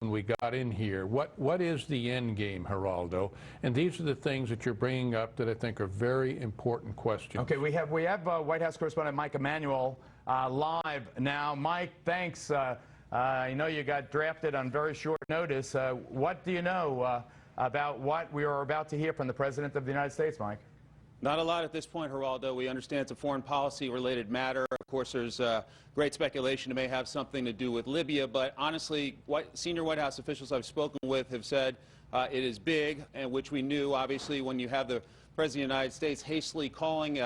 when we got in here. What is the end game, Geraldo? And these are the things that you're bringing up that I think are very important questions. Okay, we have White House correspondent Mike Emanuel live now. Mike, thanks. I know you got drafted on very short notice. What do you know about what we are about to hear from the President of the United States, Mike? Not a lot at this point, Geraldo. We understand it's a foreign policy-related matter. Of course, there's great speculation it may have something to do with Libya, but honestly, senior White House officials I've spoken with have said it is big, and which we knew, obviously, when you have the President of the United States hastily calling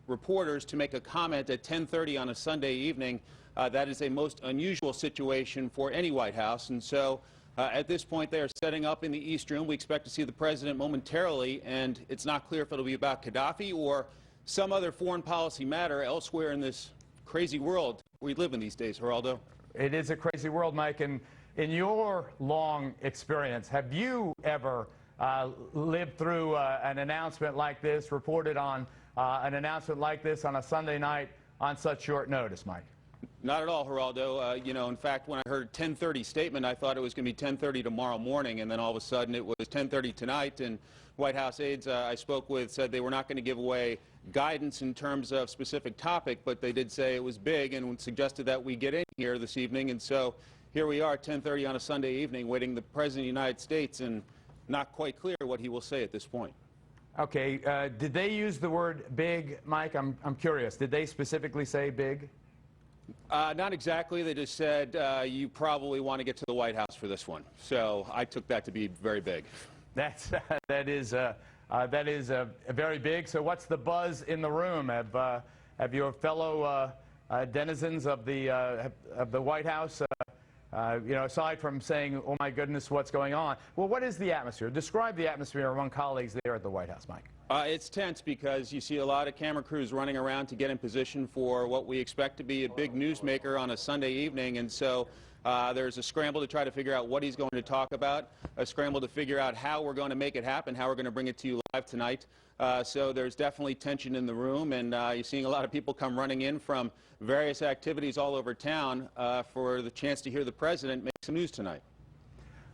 reporters to make a comment at 10:30 on a Sunday evening. That is a most unusual situation for any White House, and so at this point, they are setting up in the East Room. We expect to see the President momentarily, and it's not clear if it'll be about Gaddafi or some other foreign policy matter elsewhere in this crazy world we live in these days, Geraldo. It is a crazy world, Mike, and in your long experience, have you ever lived through an announcement like this, reported on an announcement like this on a Sunday night on such short notice, Mike? Not at all, Geraldo. You know, in fact, when I heard 10:30 statement, I thought it was going to be 10:30 tomorrow morning, and then all of a sudden it was 10:30 tonight, and White House aides I spoke with said they were not going to give away guidance in terms of specific topic, but they did say it was big and suggested that we get in here this evening, and so here we are, 10:30 on a Sunday evening, waiting the President of the United States, and not quite clear what he will say at this point. Okay, did they use the word big, Mike? I'm curious. Did they specifically say big? Not exactly. They just said you probably want to get to the White House for this one. So I took that to be very big. That is very big. So what's the buzz in the room? Have your fellow denizens of the White House, you know, aside from saying, "Oh my goodness, what's going on?" Well, what is the atmosphere? Describe the atmosphere among colleagues there at the White House, Mike. It's tense because you see a lot of camera crews running around to get in position for what we expect to be a big newsmaker on a Sunday evening, and so there's a scramble to try to figure out what he's going to talk about, a scramble to figure out how we're going to make it happen, how we're going to bring it to you live tonight. So there's definitely tension in the room, and you're seeing a lot of people come running in from various activities all over town for the chance to hear the President make some news tonight.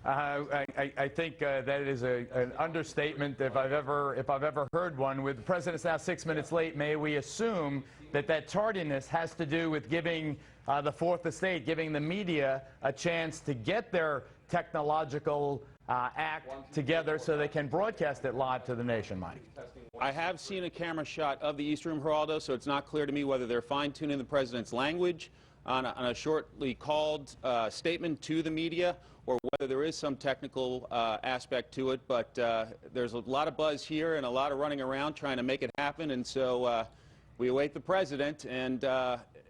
I think that is an understatement if I've ever heard one. With the President's now 6 minutes late, may we assume that that tardiness has to do with giving the Fourth Estate, giving the media a chance to get their technological act together so they can broadcast it live to the nation, Mike? I have seen a camera shot of the East Room, Geraldo, so it's not clear to me whether they're fine-tuning the President's language on a shortly called statement to the media, or whether there is some technical aspect to it, but there's a lot of buzz here and a lot of running around trying to make it happen, and so we await the President, and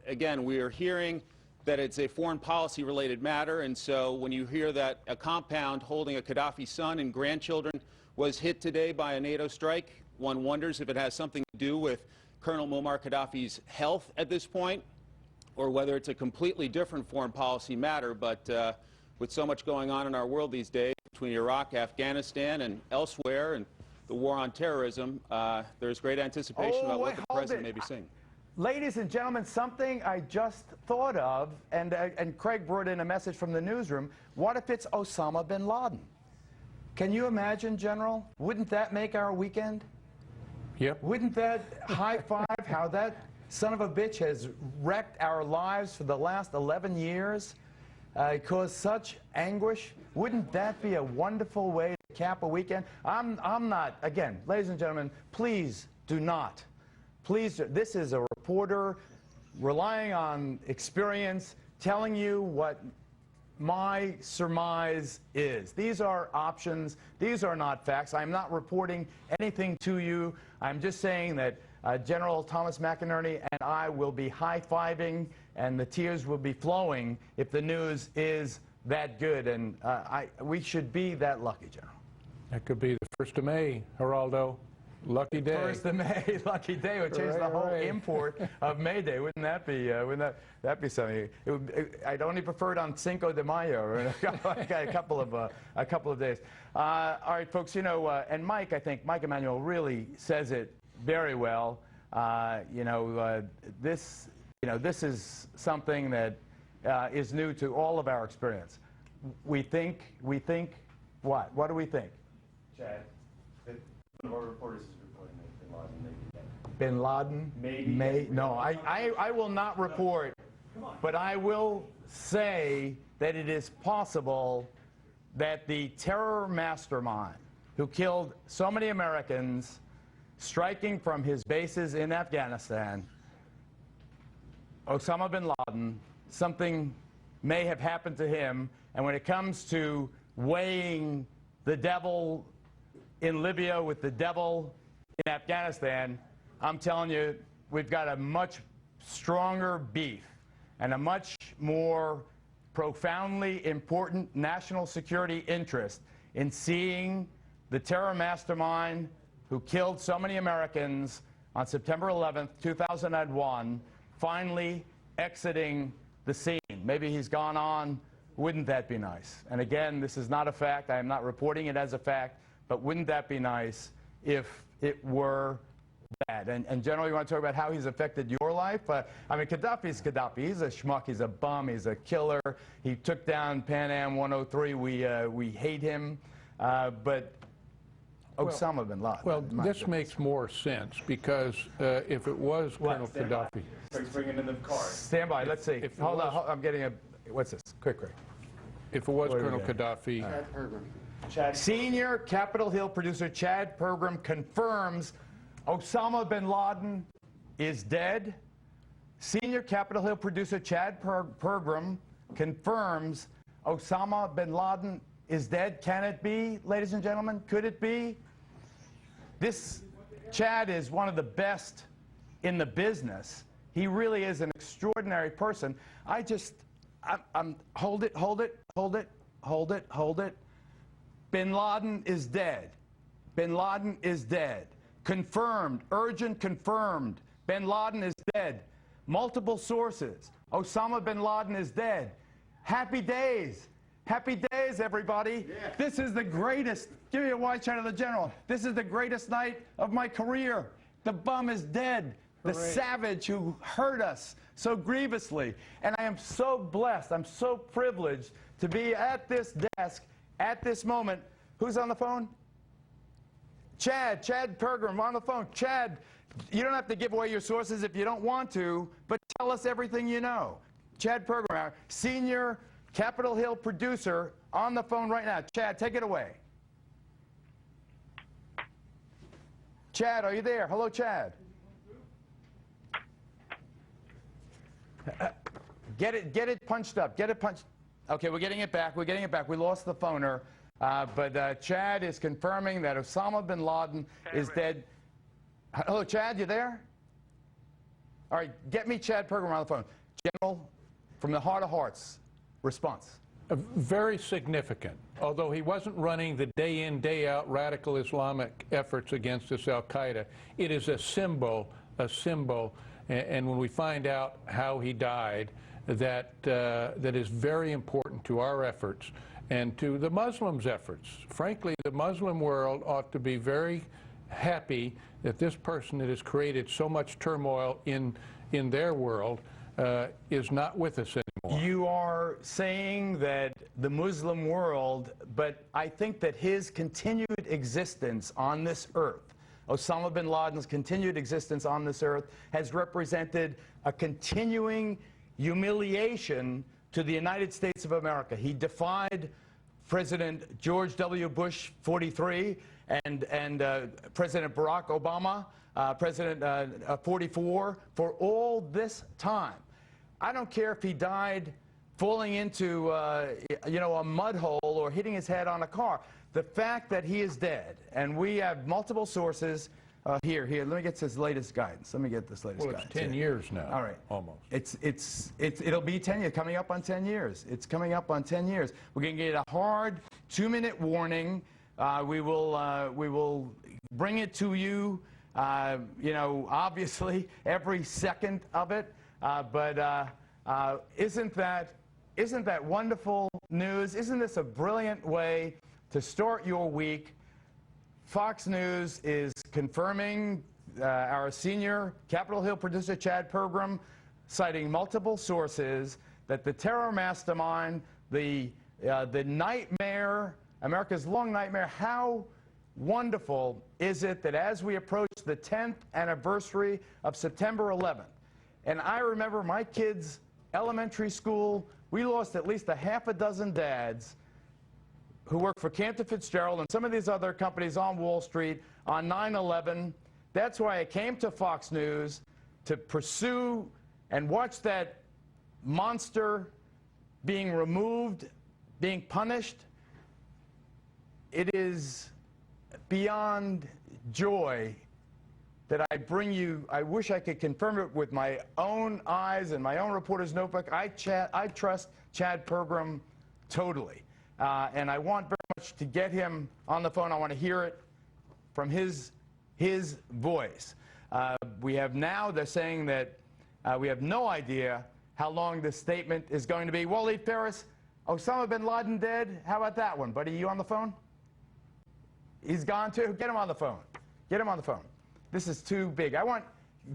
again, we are hearing that it's a foreign policy-related matter, and so when you hear that a compound holding a Gaddafi son and grandchildren was hit today by a NATO strike, one wonders if it has something to do with Colonel Muammar Gaddafi's health at this point, or whether it's a completely different foreign policy matter, but with so much going on in our world these days, between Iraq, Afghanistan, and elsewhere, and the war on terrorism, there's great anticipation about what the President may be saying. Ladies and gentlemen, something I just thought of, and Craig brought in a message from the newsroom. What if it's Osama bin Laden? Can you imagine, General? Wouldn't that make our weekend? Yep. Wouldn't that high five how that son of a bitch has wrecked our lives for the last 11 years, caused such anguish? Wouldn't that be a wonderful way to cap a weekend? I'm not, again, ladies and gentlemen, please do not. Please, this is a reporter relying on experience, telling you what my surmise is. These are options. These are not facts. I'm not reporting anything to you. I'm just saying that General Thomas McInerney and I will be high-fiving, and the tears will be flowing if the news is that good. And we should be that lucky, General. That could be the 1st of May, Geraldo. Lucky day. 1st of May, lucky day. Would change the whole import of May Day. Wouldn't that be? Wouldn't that be something? I'd only prefer it on Cinco de Mayo, a couple of days. All right, folks. You know, and Mike, I think Mike Emanuel really says it very well. This is something that is new to all of our experience. we think what? What do we think? Chad, one of our reporters is reporting that Bin Laden may be dead. Bin Laden Maybe. no, I will not report, but I will say that it is possible that the terror mastermind who killed so many Americans striking from his bases in Afghanistan, Osama bin Laden, something may have happened to him. And when it comes to weighing the devil in Libya with the devil in Afghanistan, I'm telling you, we've got a much stronger beef and a much more profoundly important national security interest in seeing the terror mastermind who killed so many Americans on September 11th, 2001, finally exiting the scene. Maybe he's gone on. Wouldn't that be nice? And again, this is not a fact. I am not reporting it as a fact, but wouldn't that be nice if it were that? And General, you want to talk about how he's affected your life? I mean, Gaddafi's Gaddafi. He's a schmuck. He's a bum. He's a killer. He took down Pan Am 103. We hate him. But Osama bin Laden. Well, this makes more sense because if it was Colonel Gaddafi. Starts bringing in the cars. Stand by. Let's see. Hold on. I'm getting a. What's this? Quick. If it was Colonel Gaddafi. Chad, Senior Capitol Hill producer Chad Pergram confirms Osama bin Laden is dead. Senior Capitol Hill producer Chad Pergram confirms Osama bin Laden is dead. Can it be, ladies and gentlemen? Could it be? This Chad is one of the best in the business. He really is an extraordinary person. Hold it. Bin Laden is dead. Bin Laden is dead. Confirmed, urgent confirmed. Bin Laden is dead. Multiple sources. Osama bin Laden is dead. Happy days. Happy days, everybody. Yeah. This is the greatest. Give me a wide shot of the General. This is the greatest night of my career. The bum is dead. The savage who hurt us so grievously. And I am so blessed, I'm so privileged to be at this desk at this moment. Who's on the phone? Chad Pergram on the phone. Chad, you don't have to give away your sources if you don't want to, but tell us everything you know. Chad Pergram, our senior Capitol Hill producer, on the phone right now. Chad, take it away. Chad, are you there? Hello, Chad. Get it punched up. Get it punched. Okay, we're getting it back. We're getting it back. We lost the phoner. But Chad is confirming that Osama bin Laden is dead. Hello, Chad, you there? All right, get me Chad Pergram on the phone. General, from the heart of hearts, response. Very significant. Although he wasn't running the day-in, day-out radical Islamic efforts against this al-Qaeda, it is a symbol, and when we find out how he died, that is very important to our efforts and to the Muslims' efforts. Frankly, the Muslim world ought to be very happy that this person that has created so much turmoil in their world is not with us anymore. You are saying that the Muslim world, but I think that his continued existence on this earth, Osama bin Laden's continued existence on this earth, has represented a continuing humiliation to the United States of America. He defied President George W. Bush 43 and President Barack Obama, President 44, for all this time. I don't care if he died falling into a mud hole or hitting his head on a car. The fact that he is dead, and we have multiple sources. Here, let me get this latest guidance. Let me get this latest guidance. Well, it's 10 years now. All right. Almost. It'll be 10 years, coming up on 10 years. It's coming up on 10 years. We're going to get a hard 2-minute warning. We will bring it to you, obviously, every second of it. But isn't that wonderful news? Isn't this a brilliant way to start your week? Fox News is confirming our senior Capitol Hill producer Chad Pergram, citing multiple sources, that the terror mastermind, the the nightmare, America's long nightmare. How wonderful is it that as we approach the 10th anniversary of September 11th, and I remember my kids' elementary school, we lost at least a half a dozen dads who worked for Cantor Fitzgerald and some of these other companies on Wall Street on 9/11. That's why I came to Fox News to pursue and watch that monster being removed, being punished. It is beyond joy that I bring you. I wish I could confirm it with my own eyes and my own reporter's notebook. I trust Chad Pergram totally. And I want very much to get him on the phone. I want to hear it from his voice. We have now, they're saying that we have no idea how long this statement is going to be. Waleed Ferris, Osama bin Laden dead? How about that one? Buddy, you on the phone? He's gone too? Get him on the phone. Get him on the phone. This is too big.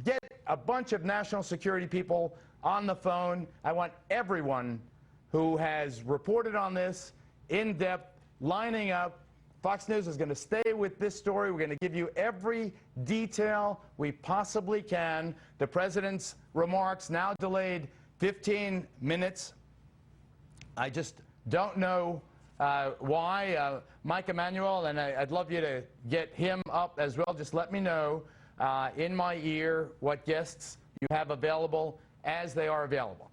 Get a bunch of national security people on the phone. I want everyone who has reported on this in depth, lining up. Fox News is going to stay with this story. We're going to give you every detail we possibly can. The president's remarks now delayed 15 minutes. I just don't know why. Mike Emanuel, and I'd love you to get him up as well. Just let me know in my ear what guests you have available as they are available.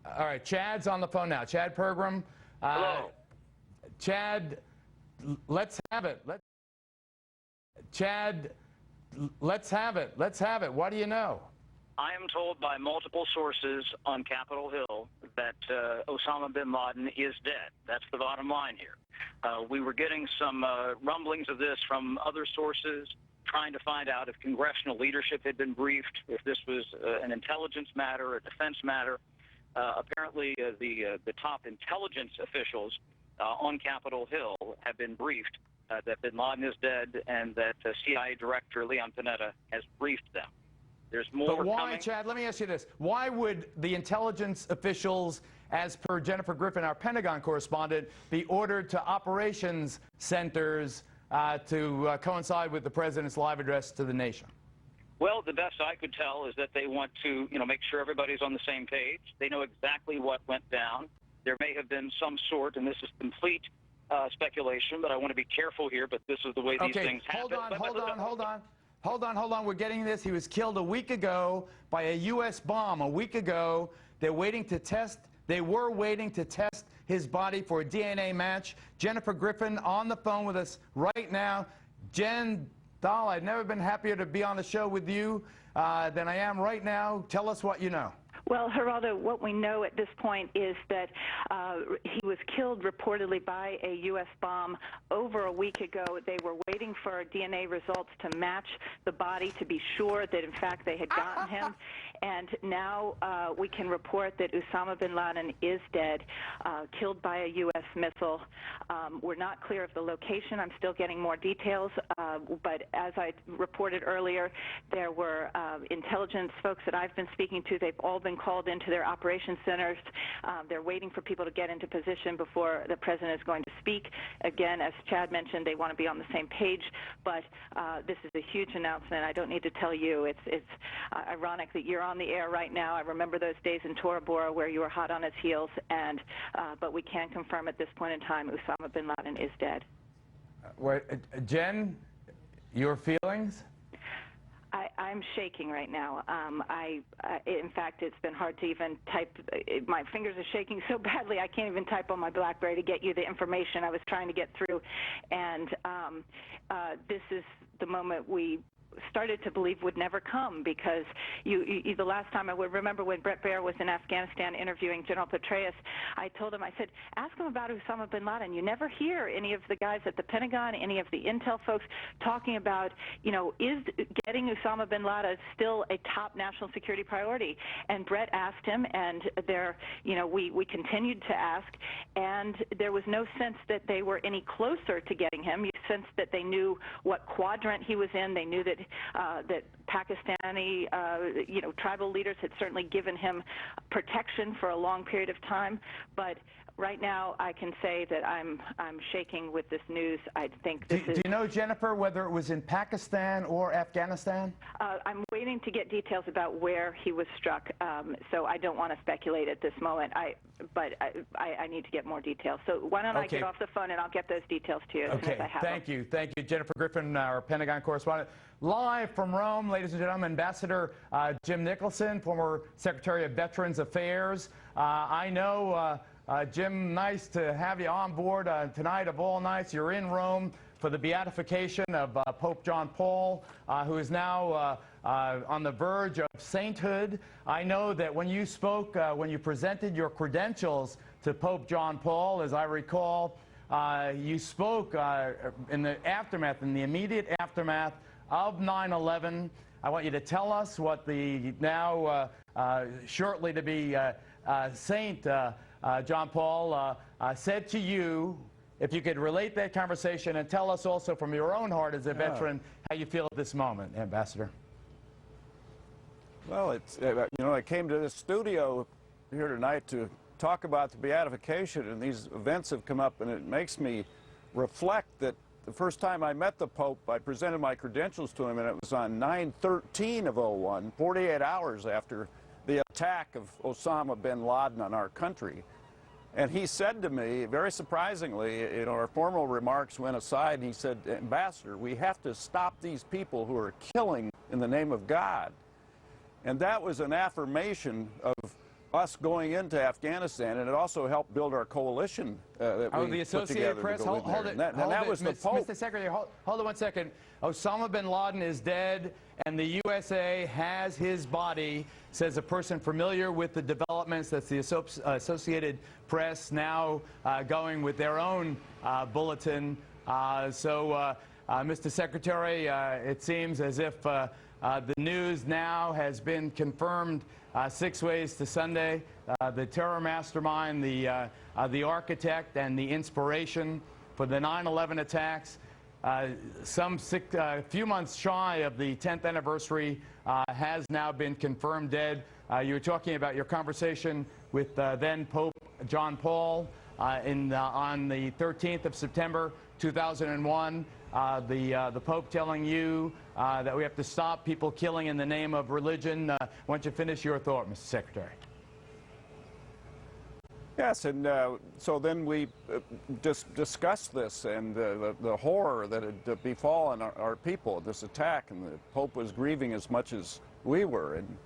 All right, Chad's on the phone now. Chad Pergram. Hello. Chad, let's have it. Chad, let's have it. Let's have it. What do you know? I am told by multiple sources on Capitol Hill that Osama bin Laden is dead. That's the bottom line here. We were getting some rumblings of this from other sources, trying to find out if congressional leadership had been briefed, if this was an intelligence matter, a defense matter. Apparently, the top intelligence officials on Capitol Hill have been briefed that bin Laden is dead and that CIA Director Leon Panetta has briefed them. There's more But why, coming. Chad, let me ask you this. Why would the intelligence officials, as per Jennifer Griffin, our Pentagon correspondent, be ordered to operations centers to coincide with the president's live address to the nation? Well, the best I could tell is that they want to, make sure everybody's on the same page. They know exactly what went down. There may have been some sort, and this is complete speculation, but I want to be careful here, but this is the way these things happen. Hold on. We're getting this. He was killed a week ago by a U.S. bomb. A week ago, they were waiting to test his body for a DNA match. Jennifer Griffin on the phone with us right now. Jen Dahl, I've never been happier to be on the show with you than I am right now. Tell us what you know. Well, Geraldo, what we know at this point is that he was killed reportedly by a U.S. bomb over a week ago. They were waiting for DNA results to match the body to be sure that, in fact, they had gotten him. And now we can report that Osama bin Laden is dead, killed by a U.S. missile. We're not clear of the location. I'm still getting more details. But as I reported earlier, there were intelligence folks that I've been speaking to. They've all been called into their operations centers. They're waiting for people to get into position before the president is going to speak. Again, as Chad mentioned, they want to be on the same page. But this is a huge announcement. I don't need to tell you. It's ironic that you're on the air right now. I remember those days in Tora Bora where you were hot on his heels. And but we can confirm at this point in time Osama bin Laden is dead. Jen, your feelings? I'm shaking right now. In fact, it's been hard to even type. My fingers are shaking so badly I can't even type on my BlackBerry to get you the information I was trying to get through. And this is the moment we started to believe would never come, because the last time I would remember when Bret Baier was in Afghanistan interviewing General Petraeus, I told him, I said, ask him about Osama bin Laden. You never hear any of the guys at the Pentagon, any of the intel folks talking about, is getting Osama bin Laden still a top national security priority? And Bret asked him, and we continued to ask, and there was no sense that they were any closer to getting him. You sensed that they knew what quadrant he was in. They knew that that Pakistani, tribal leaders had certainly given him protection for a long period of time. But Right now, I can say that I'm shaking with this news. I think this Do you know, Jennifer, whether it was in Pakistan or Afghanistan? I'm waiting to get details about where he was struck, so I don't want to speculate at this moment. But I need to get more details. So why don't I get off the phone and I'll get those details to you as soon as I have them. Thank you, Jennifer Griffin, our Pentagon correspondent. Live from Rome, ladies and gentlemen, Ambassador Jim Nicholson, former Secretary of Veterans Affairs. I know, Jim, nice to have you on board tonight of all nights. You're in Rome for the beatification of Pope John Paul, who is now on the verge of sainthood. I know that when you spoke, when you presented your credentials to Pope John Paul, as I recall, you spoke in the aftermath, in the immediate aftermath of 9/11. I want you to tell us what the now shortly to be Saint John Paul said to you. If you could relate that conversation and tell us also from your own heart as a veteran how you feel at this moment, Ambassador. Well, it's, you know, I came to this studio here tonight to talk about the beatification, and these events have come up, and it makes me reflect that the first time I met the Pope, I presented my credentials to him, and it was on 9/13 of 01, 48 hours after the attack of Osama bin Laden on our country. And he said to me, very surprisingly, you know, our formal remarks went aside, and he said, Ambassador, we have to stop these people who are killing in the name of God. And that was an affirmation of us going into Afghanistan, and it also helped build our coalition that we the put Associated together Press, to go in hold there. it, And that was the Pope. Mr. Secretary, hold it 1 second. Osama bin Laden is dead, and the USA has his body, says a person familiar with the developments. That's the Associated Press now going with their own bulletin. Mr. Secretary, it seems as if the news now has been confirmed 6 ways to Sunday. The terror mastermind, the architect, and the inspiration for the 9/11 attacks. Few months shy of the 10th anniversary, has now been confirmed dead. You were talking about your conversation with then Pope John Paul on the 13th of September 2001. The Pope telling you that we have to stop people killing in the name of religion. Why don't you finish your thought, Mr. Secretary? Yes, and so then we just discussed this and the horror that had befallen our people, this attack, and the Pope was grieving as much as we were. And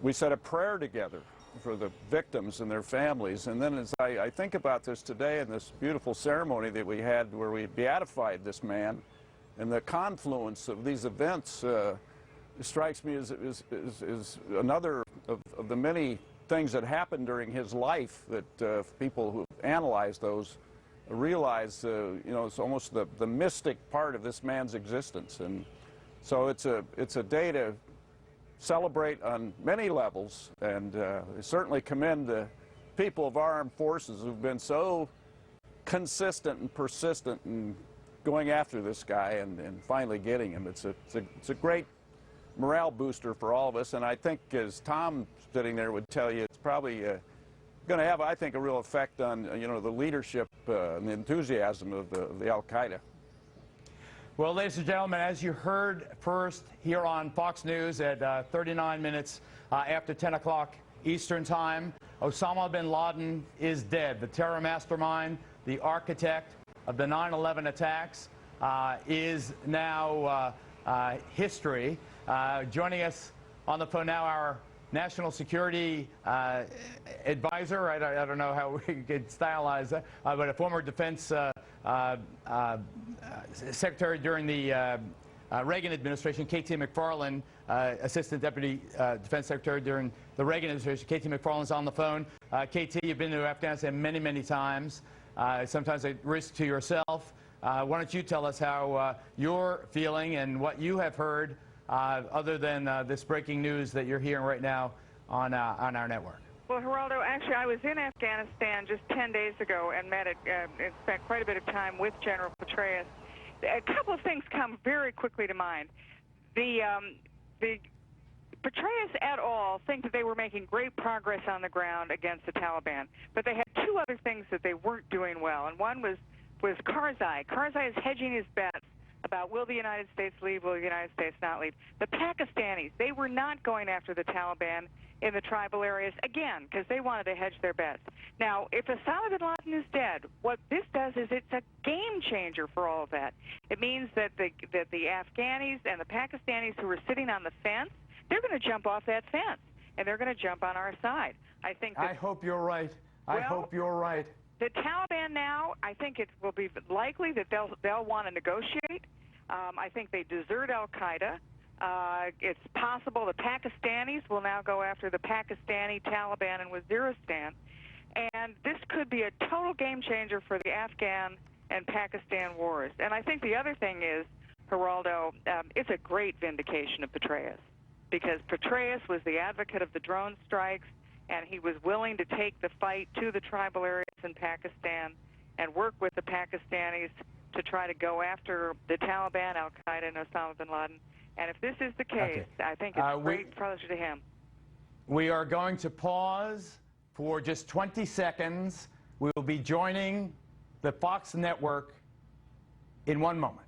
we said a prayer together for the victims and their families. And then as I think about this today and this beautiful ceremony that we had where we beatified this man, and the confluence of these events strikes me as another of the many things that happened during his life that people who analyze those realize, you know, it's almost the mystic part of this man's existence. And so it's a day to celebrate on many levels, and certainly commend the people of our armed forces who've been so consistent and persistent in going after this guy and finally getting him. It's a great morale booster for all of us, and I think, as Tom sitting there would tell you, it's probably going to have, I think, a real effect on, you know, the leadership and the enthusiasm of the Al-Qaeda. Well, ladies and gentlemen, as you heard first here on Fox News at 39 minutes after 10 o'clock Eastern Time, Osama bin Laden is dead. The terror mastermind, the architect of the 9/11 attacks, is now history. Joining us on the phone now, our national security advisor, I don't know how we could stylize that, but a former defense secretary during the Reagan administration, K.T. McFarland, assistant deputy defense secretary during the Reagan administration. K.T. McFarland's on the phone. K.T., you've been to Afghanistan many, many times, sometimes at risk to yourself. Why don't you tell us how you're feeling and what you have heard other than this breaking news that you're hearing right now on our network? Well, Geraldo, actually, I was in Afghanistan just 10 days ago and spent quite a bit of time with General Petraeus. A couple of things come very quickly to mind. The Petraeus et al. Think that they were making great progress on the ground against the Taliban, but they had two other things that they weren't doing well, and one was Karzai. Karzai is hedging his bets about will the United States leave, will the United States not leave. The Pakistanis, they were not going after the Taliban in the tribal areas, again, because they wanted to hedge their bets. Now, if Osama bin Laden is dead, what this does is it's a game changer for all of that. It means that the Afghanis and the Pakistanis who were sitting on the fence, they're going to jump off that fence, and they're going to jump on our side. I think that, I hope you're right. I hope you're right. The Taliban now, I think it will be likely that they'll want to negotiate. I think they desert al-Qaeda. It's possible the Pakistanis will now go after the Pakistani Taliban in Waziristan. And this could be a total game changer for the Afghan and Pakistan wars. And I think the other thing is, Geraldo, it's a great vindication of Petraeus, because Petraeus was the advocate of the drone strikes, and he was willing to take the fight to the tribal areas in Pakistan and work with the Pakistanis to try to go after the Taliban, al-Qaeda, and Osama bin Laden. And if this is the case, I think it's a great pleasure to him. We are going to pause for just 20 seconds. We will be joining the Fox network in one moment.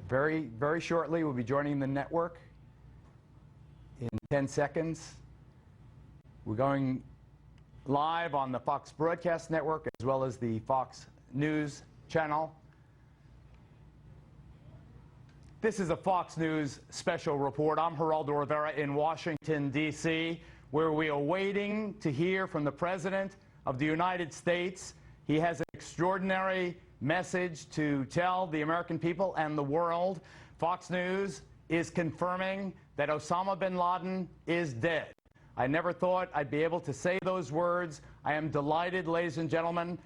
Very, very shortly, we'll be joining the network in 10 seconds. We're going live on the Fox Broadcast Network as well as the Fox News channel. This is a Fox News special report. I'm Geraldo Rivera in Washington, D.C., where we are waiting to hear from the President of the United States. He has an extraordinary message to tell the American people and the world. Fox News is confirming that Osama bin Laden is dead. I never thought I'd be able to say those words. I am delighted, ladies and gentlemen,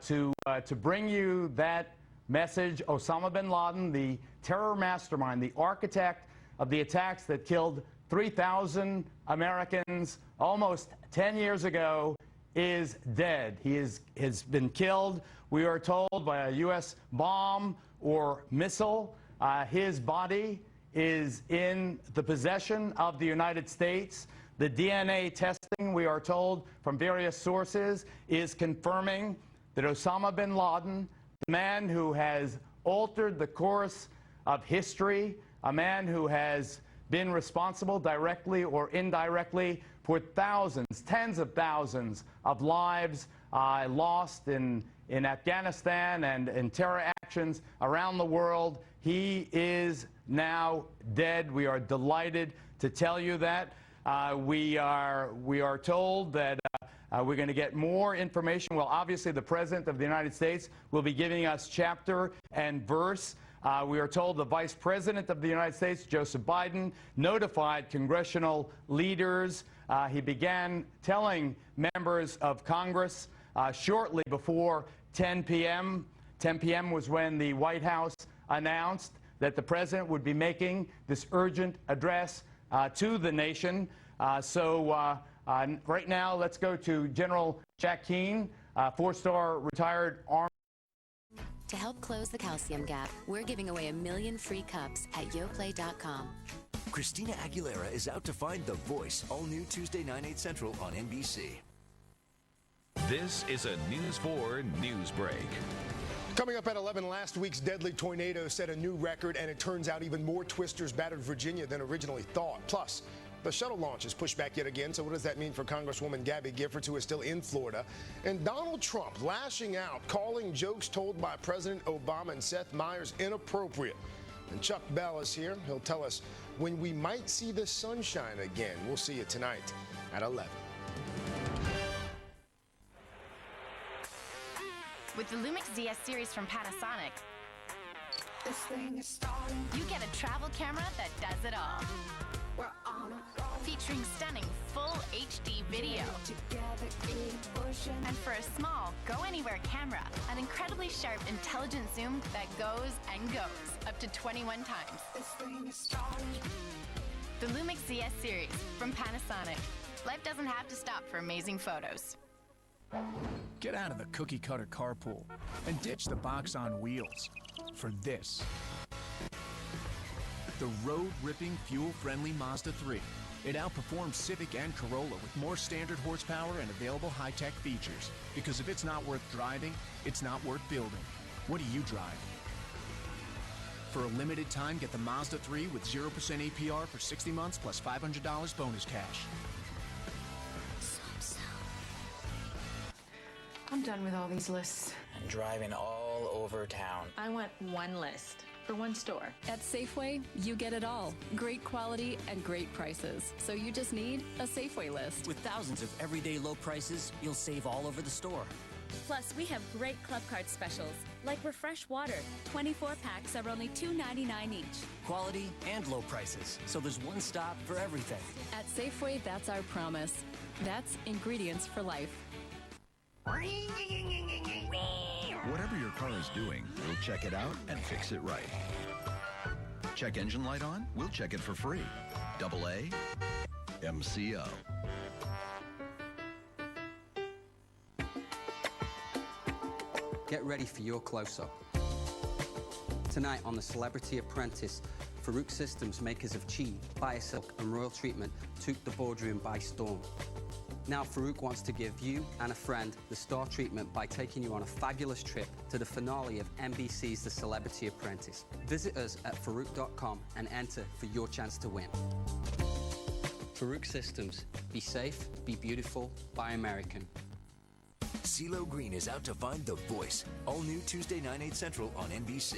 to bring you that message. Osama bin Laden, the terror mastermind, the architect of the attacks that killed 3,000 Americans almost 10 years ago, is dead. He has been killed, we are told, by a U.S. bomb or missile. His body is in the possession of the United States. The DNA testing, we are told from various sources, is confirming that Osama bin Laden, the man who has altered the course of history, a man who has been responsible directly or indirectly for thousands, tens of thousands of lives lost in Afghanistan and in terror actions around the world. He is now dead. We are delighted to tell you that. We are told that we're going to get more information. Well, obviously, the President of the United States will be giving us chapter and verse. We are told the Vice President of the United States, Joseph Biden, notified congressional leaders. He began telling members of Congress shortly before 10 p.m. 10 p.m. was when the White House announced that the President would be making this urgent address to the nation. Right now, let's go to General Jack Keane, four-star retired Army. To help close the calcium gap, we're giving away 1 million free cups at yoplay.com. Christina Aguilera is out to find The Voice, all new Tuesday, 9/8 Central on NBC. This is a News 4 News Break. Coming up at 11, last week's deadly tornado set a new record, and it turns out even more twisters battered Virginia than originally thought. Plus, the shuttle launch is pushed back yet again, so what does that mean for Congresswoman Gabby Giffords, who is still in Florida? And Donald Trump lashing out, calling jokes told by President Obama and Seth Meyers inappropriate. And Chuck Bell is here. He'll tell us when we might see the sunshine again. We'll see you tonight at 11. With the Lumix ZS series from Panasonic, you get a travel camera that does it all. Featuring stunning full HD video. And for a small, go-anywhere camera, an incredibly sharp, intelligent zoom that goes and goes up to 21 times. The Lumix ZS series from Panasonic. Life doesn't have to stop for amazing photos. Get out of the cookie-cutter carpool and ditch the box on wheels for this. The road-ripping, fuel-friendly Mazda 3. It outperforms Civic and Corolla with more standard horsepower and available high-tech features. Because if it's not worth driving, it's not worth building. What do you drive? For a limited time, get the Mazda 3 with 0% APR for 60 months plus $500 bonus cash. I'm done with all these lists. And driving all over town. I want one list for one store. At Safeway, you get it all. Great quality and great prices. So you just need a Safeway list. With thousands of everyday low prices, you'll save all over the store. Plus, we have great club card specials, like Refresh Water. 24 packs are only $2.99 each. Quality and low prices, so there's one stop for everything. At Safeway, that's our promise. That's ingredients for life. Whatever your car is doing, we'll check it out and fix it right. Check engine light on? We'll check it for free. AA MCO. Get ready for your close-up. Tonight on The Celebrity Apprentice, Farouk Systems, makers of Chi, Biosilk and Royal Treatment, took the boardroom by storm. Now Farouk wants to give you and a friend the star treatment by taking you on a fabulous trip to the finale of NBC's The Celebrity Apprentice. Visit us at Farouk.com and enter for your chance to win. Farouk Systems. Be safe, be beautiful, buy American. CeeLo Green is out to find the voice. All new Tuesday 9, 8 Central on NBC.